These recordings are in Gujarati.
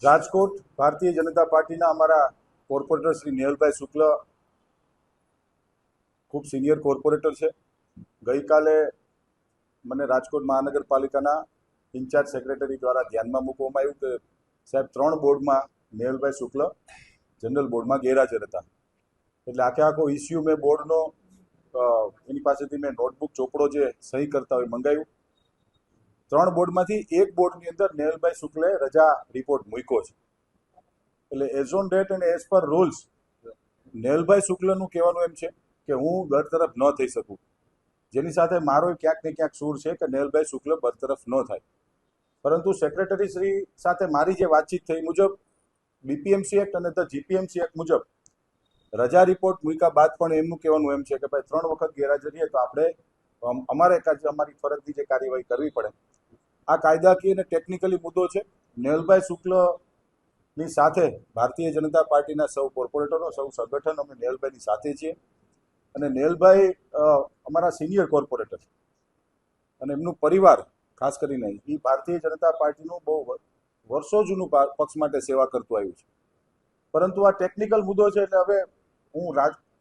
રાજકોટ ભારતીય જનતા પાર્ટીના અમારા કોર્પોરેટર શ્રી નેહલભાઈ શુક્લ ખૂબ સિનિયર કોર્પોરેટર છે. ગઈકાલે મને રાજકોટ મહાનગરપાલિકાના ઇન્ચાર્જ સેક્રેટરી દ્વારા ધ્યાનમાં મૂકવામાં આવ્યું કે સાહેબ 3 બોર્ડમાં નેહલભાઈ શુક્લ જનરલ બોર્ડમાં ગેરહાજર હતા. એટલે આખો ઇસ્યુ મેં બોર્ડનો એની પાસેથી મેં નોટબુક ચોપડો જે સહી કરતા હોય મંગાવ્યું. 3 બોર્ડમાંથી એક બોર્ડની અંદર નેહલભાઈ શુક્લે રજા રિપોર્ટ મૂક્યો છે. એટલે એઝ ઓન ડેટ અને એઝ પર રૂલ્સ નેહલભાઈ શુક્લનું કહેવાનું એમ છે કે હું બરતરફ ન થઈ શકું, જેની સાથે મારો ક્યાંક ને ક્યાંક સૂર છે કે નેહલભાઈ શુક્લ બરતરફ ન થાય. પરંતુ સેક્રેટરી શ્રી સાથે મારી જે વાતચીત થઈ મુજબ બીપીએમસી એક્ટ અને ધ જીપીએમસી એક્ટ મુજબ રજા રિપોર્ટ મૂક્યા બાદ પણ એમનું કહેવાનું એમ છે કે ભાઈ 3 વખત ગેરહાજર રહીએ તો આપણે અમારી ફરજની જે કાર્યવાહી કરવી પડે. આ કાયદાકીય અને ટેકનિકલી મુદ્દો છે. નેહલભાઈ શુક્લની સાથે ભારતીય જનતા પાર્ટીના સૌ કોર્પોરેટરો, સૌ સંગઠન અમે નેહલભાઈની સાથે છીએ. અને નેહલભાઈ અમારા સિનિયર કોર્પોરેટર અને એમનું પરિવાર ખાસ કરીને એ ભારતીય જનતા પાર્ટીનું બહુ વર્ષો જૂનું પક્ષ માટે સેવા કરતું આવ્યું છે. પરંતુ આ ટેકનિકલ મુદ્દો છે એટલે હવે હું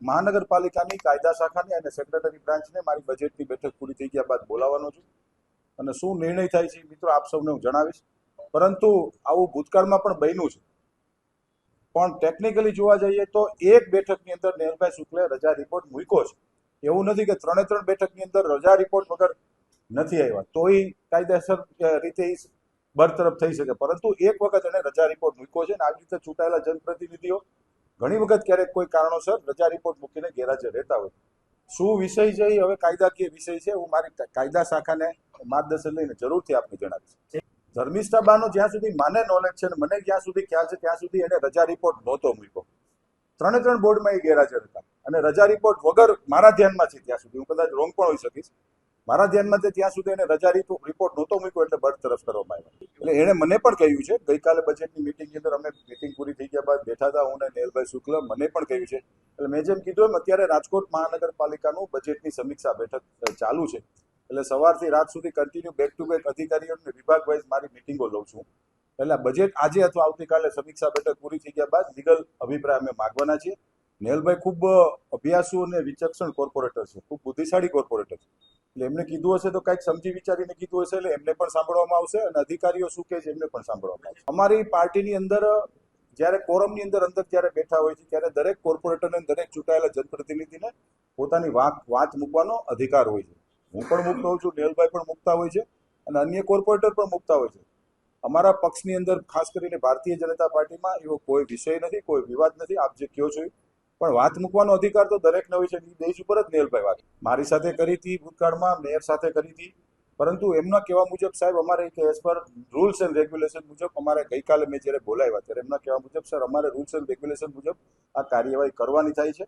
મહાનગરપાલિકાની કાયદા શાખાની અને સેક્રેટરી બ્રાન્ચને મારી બજેટની બેઠક પૂરી થઈ ગયા બાદ બોલાવવાનો છું અને શું નિર્ણય થાય છે મિત્રો આપ સૌને હું જણાવીશ. પરંતુ આવું ભૂતકાળમાં પણ બન્યું છે. પણ ટેકનિકલી જોવા જઈએ તો એક બેઠકની અંદર નેહલભાઈ શુક્લે રજા રિપોર્ટ મૂક્યો છે. એવું નથી કે 3 બેઠકની અંદર રજા રિપોર્ટ વગર નથી આવ્યા તોય કાયદેસર રીતે બરતરફ થઈ શકે. પરંતુ એક વખત એને રજા રિપોર્ટ મૂક્યો છે અને આવી રીતે ચૂંટાયેલા જનપ્રતિનિધિઓ ઘણી વખત ક્યારેક કોઈ કારણોસર રજા રિપોર્ટ મૂકીને ગેરહાજર રહેતા હોય. શું વિષય છે એ હવે કાયદાકીય વિષય છે. હું મારી કાયદા શાખાને માર્ગદર્શન લઈને જરૂરથી આપને જણાવીશ. ધર્મિષ્ઠાબાનો જ્યાં સુધી મને નોલેજ છે અને મને જ્યાં સુધી ખ્યાલ છે ત્યાં સુધી એને રજા રિપોર્ટ નહોતો મૂક્યો. 3 બોર્ડમાં એ ગેરહાજર હતા અને રજા રિપોર્ટ વગર મારા ધ્યાનમાં છે ત્યાં સુધી, હું કદાચ રોંગ પણ હોઈ શકીશ, મારા ધ્યાનમાં છે ત્યાં સુધી એને રજા રિપોર્ટ નહોતો મૂક્યો એટલે બરતરફ કરવામાં આવ્યા. એટલે એણે મને પણ કહ્યું છે ગઈકાલે બજેટની મિટિંગની અંદર અમે મિટિંગ પૂરી થઈ ગયા બાદ બેઠા હતા હું અને નેહલભાઈ શુક્લ, મને પણ કહ્યું છે. એટલે મેં જેમ કીધું એમ અત્યારે રાજકોટ મહાનગરપાલિકાનું બજેટની સમીક્ષા બેઠક ચાલુ છે. એટલે સવારથી રાત સુધી કન્ટિન્યુ બેક ટુ બેક અધિકારીઓ અને વિભાગ વાઇઝ મારી મિટિંગો લઉં છું. એટલે બજેટ આજે અથવા આવતીકાલે સમીક્ષા બેઠક પૂરી થઈ ગયા બાદ લીગલ અભિપ્રાય અમે માગવાના છીએ. નેહલભાઈ ખૂબ અભ્યાસુ અને વિચક્ષણ કોર્પોરેટર છે, ખૂબ બુદ્ધિશાળી કોર્પોરેટર છે. એટલે એમને કીધું હશે તો કંઈક સમજી વિચારીને કીધું હશે એટલે એમને પણ સાંભળવામાં આવશે અને અધિકારીઓ શું કહે છે એમને પણ સાંભળવામાં આવશે. અમારી પાર્ટીની અંદર જ્યારે કોરમની અંદર જ્યારે બેઠા હોય છે ત્યારે દરેક કોર્પોરેટરને દરેક ચૂંટાયેલા જનપ્રતિનિધિને પોતાની વાત મૂકવાનો અધિકાર હોય છે. હું પણ મુક્ત હોઉં છું, નેહલભાઈ પણ મુકતા હોય છે અને અન્ય કોર્પોરેટર પણ મુકતા હોય છે. અમારા પક્ષની અંદર ખાસ કરીને ભારતીય જનતા પાર્ટીમાં એવો કોઈ વિષય નથી, કોઈ વિવાદ નથી. આપ જે કહો છો પણ વાત મૂકવાનો અધિકાર તો દરેકને હોય છે. દેશ ઉપર જ નેહલભાઈ વાત મારી સાથે કરી હતી, ભૂતકાળમાં મેયર સાથે કરી હતી. પરંતુ એમના કહેવા મુજબ સાહેબ અમારે as per rules and regulation મુજબ અમારે ગઈકાલે મેં જ્યારે બોલાવ્યા ત્યારે એમના કહેવા મુજબ સર અમારે રૂલ્સ એન્ડ રેગ્યુલેશન મુજબ આ કાર્યવાહી કરવાની થાય છે.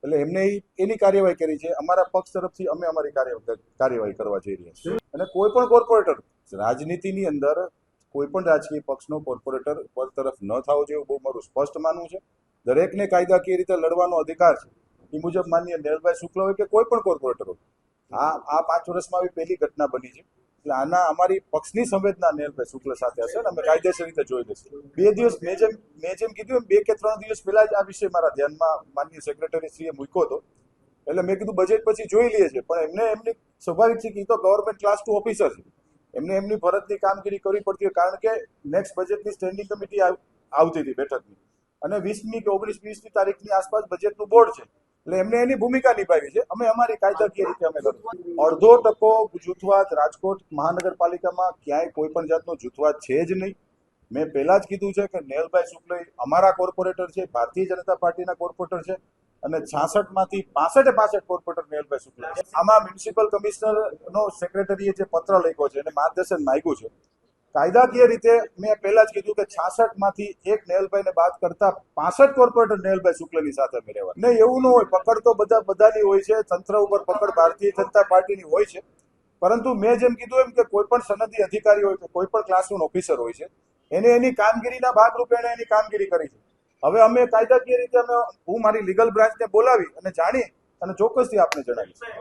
એટલે એમને એની કાર્યવાહી કરી છે. અમારા પક્ષ તરફથી અમે અમારી કાર્યવાહી કરવા જઈ રહ્યા છીએ. અને કોઈ પણ કોર્પોરેટર રાજનીતિની અંદર કોઈ પણ રાજકીય પક્ષનો કોર્પોરેટર બરતરફ ન થવો જોઈએ બહુ મારું સ્પષ્ટ માનવું છે. દરેકને કાયદાકીય રીતે લડવાનો અધિકાર છે. એ મુજબ માનનીય નેહલભાઈ શુક્લ હોય કે કોઈ પણ કોર્પોરેટર હોય. આ 5 વર્ષમાં આવી પહેલી ઘટના બની છે. એટલે આના અમારી પક્ષની સંવેદના નેહલભાઈ શુક્લ સાથે હશે અને અમે કાયદેસર રીતે જોઈ લઈશું. 2 દિવસ મેં જેમ કીધું 2 કે 3 દિવસ પહેલા જ આ વિષય મારા ધ્યાનમાં માનનીય સેક્રેટરી શ્રીએ મૂક્યો હતો. એટલે મેં કીધું બજેટ પછી જોઈ લઈએ છે. પણ એમની સ્વાભાવિક છે કે એ તો ગવર્મેન્ટ ક્લાસ 2 ઓફિસર છે. એમને એમની ફરજની કામગીરી કરવી પડતી હોય કારણ કે નેક્સ્ટ બજેટની સ્ટેન્ડિંગ કમિટી આવતી હતી બેઠકની અને 20મી કે 19-20મી તારીખની આસપાસ બજેટનું બોર્ડ છે. એટલે એમને એની ભૂમિકા નિભાવી છે. અમે અમારી કાયદાકીય રીતે અમે લડશું. 0.5% જૂથવાદ રાજકોટ મહાનગરપાલિકામાં ક્યાંય કોઈ પણ જાતનો જૂથવાદ છે જ નહીં. મેં પહેલા જ કીધું છે કે નેહલભાઈ શુક્લ અમારા કોર્પોરેટર છે, ભારતીય જનતા પાર્ટીના કોર્પોરેટર છે અને 66માંથી 65 કોર્પોરેટર નેહલભાઈ શુક્લ. આમાં મ્યુનિસિપલ કમિશનરનો સેક્રેટરીએ જે પત્ર લખ્યો છે અને માર્ગદર્શન માંગ્યું છે કાયદાકીય રીતે મેં પહેલા જ કીધું કે 66માંથી એક નેહલભાઈને બાદ કરતા 65 કોર્પોરેટર નેહલભાઈ શુક્લની સાથે અમે રહેવા. નહીં એવું ન હોય, પકડ તો બધાની હોય છે, તંત્ર ઉપર પકડ ભારતીય જનતા પાર્ટીની હોય છે. પરંતુ મેં જેમ કીધું એમ કે કોઈ પણ સનદી અધિકારી હોય કે કોઈ પણ ક્લાસ 1 ઓફિસર હોય છે એને એની કામગીરીના ભાગરૂપે એને એની કામગીરી કરી છે. હવે અમે કાયદાકીય રીતે હું મારી લીગલ બ્રાન્ચને બોલાવી અને જાણી અને ચોક્કસથી આપને જણાવીશ.